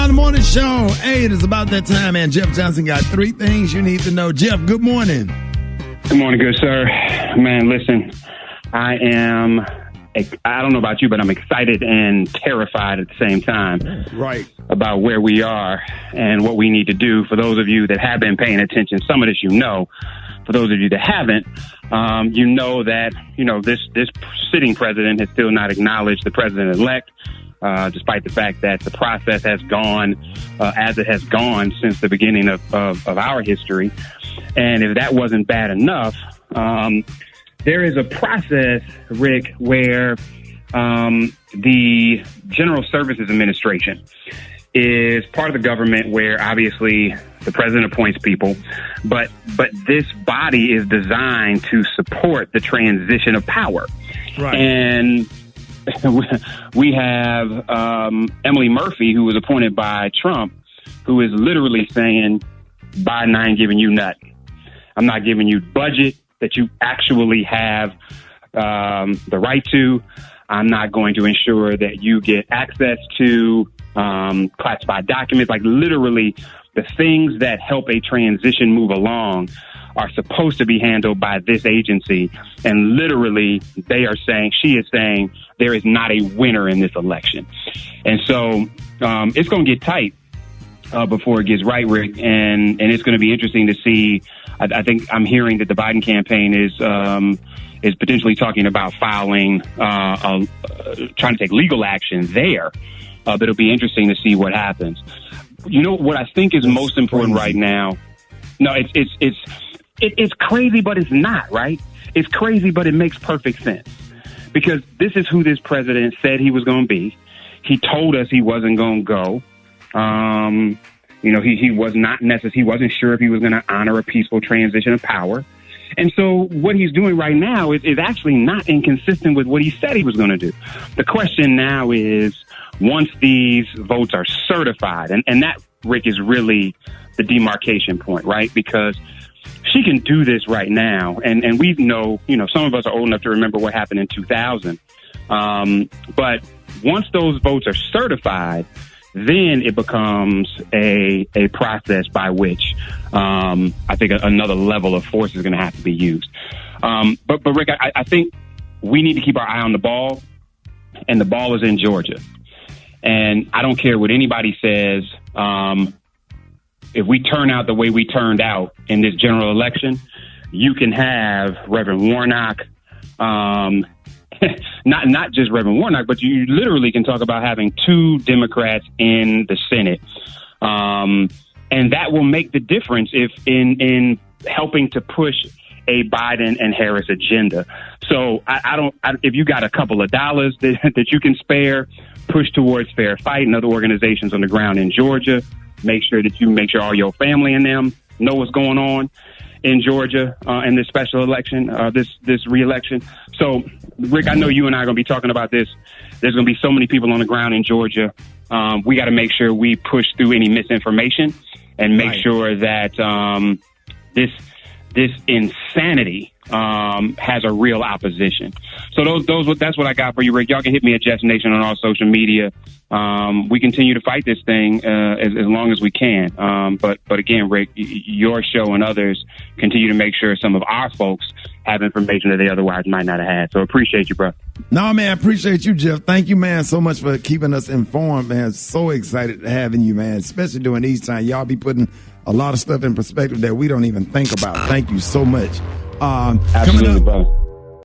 on the morning show. Hey, it is about that time, man. Jeff Johnson got 3 things you need to know. Jeff, good morning. Good morning, good sir. Man, listen, I don't know about you, but I'm excited and terrified at the same time. Right. About where we are and what we need to do. For those of you that have been paying attention, some of this you know. For those of you that haven't, you know that, this sitting president has still not acknowledged the president-elect, despite the fact that the process has gone as it has gone since the beginning of our history. And if that wasn't bad enough, there is a process, Rick, where the General Services Administration is part of the government where obviously the president appoints people, but this body is designed to support the transition of power. Right. And we have Emily Murphy, who was appointed by Trump, who is literally saying, Biden, I ain't giving you nothing. I'm not giving you budget that you actually have the right to. I'm not going to ensure that you get access to classified documents. Like literally the things that help a transition move along are supposed to be handled by this agency. And literally she is saying there is not a winner in this election. And so it's going to get tight before it gets right, Rick. And it's going to be interesting to see. I think I'm hearing that the Biden campaign is potentially talking about filing, trying to take legal action there. But it'll be interesting to see what happens. You know what I think is most important right now? No, it's crazy, but it's not, right? It's crazy, but it makes perfect sense because this is who this president said he was going to be. He told us he wasn't going to go. He was not necessary. He wasn't sure if he was going to honor a peaceful transition of power. And so what he's doing right now is actually not inconsistent with what he said he was going to do. The question now is, once these votes are certified, and that, Rick, is really the demarcation point, right? Because she can do this right now. And we know, some of us are old enough to remember what happened in 2000. But once those votes are certified, then it becomes a process by which I think another level of force is going to have to be used. But Rick, I think we need to keep our eye on the ball, and the ball is in Georgia. And I don't care what anybody says. If we turn out the way we turned out in this general election, you can have Reverend Warnock, not just Reverend Warnock, but you literally can talk about having 2 Democrats in the Senate. And that will make the difference if in helping to push a Biden and Harris agenda. So if you got a couple of dollars that you can spare, push towards Fair Fight and other organizations on the ground in Georgia. Make sure all your family and them know what's going on in Georgia in this special election, this re-election. So, Rick, I know you and I are going to be talking about this. There's going to be so many people on the ground in Georgia. We got to make sure we push through any misinformation and make sure that this insanity has a real opposition. So that's what I got for you, Rick. Y'all can hit me at Jets Nation on all social media. We continue to fight this thing as long as we can. But again, Rick, your show and others continue to make sure some of our folks have information that they otherwise might not have had. So appreciate you, bro. No, man, appreciate you, Jeff. Thank you, man, so much for keeping us informed, man. So excited having you, man, especially during these times. Y'all be putting a lot of stuff in perspective that we don't even think about. Thank you so much. Absolutely, brother.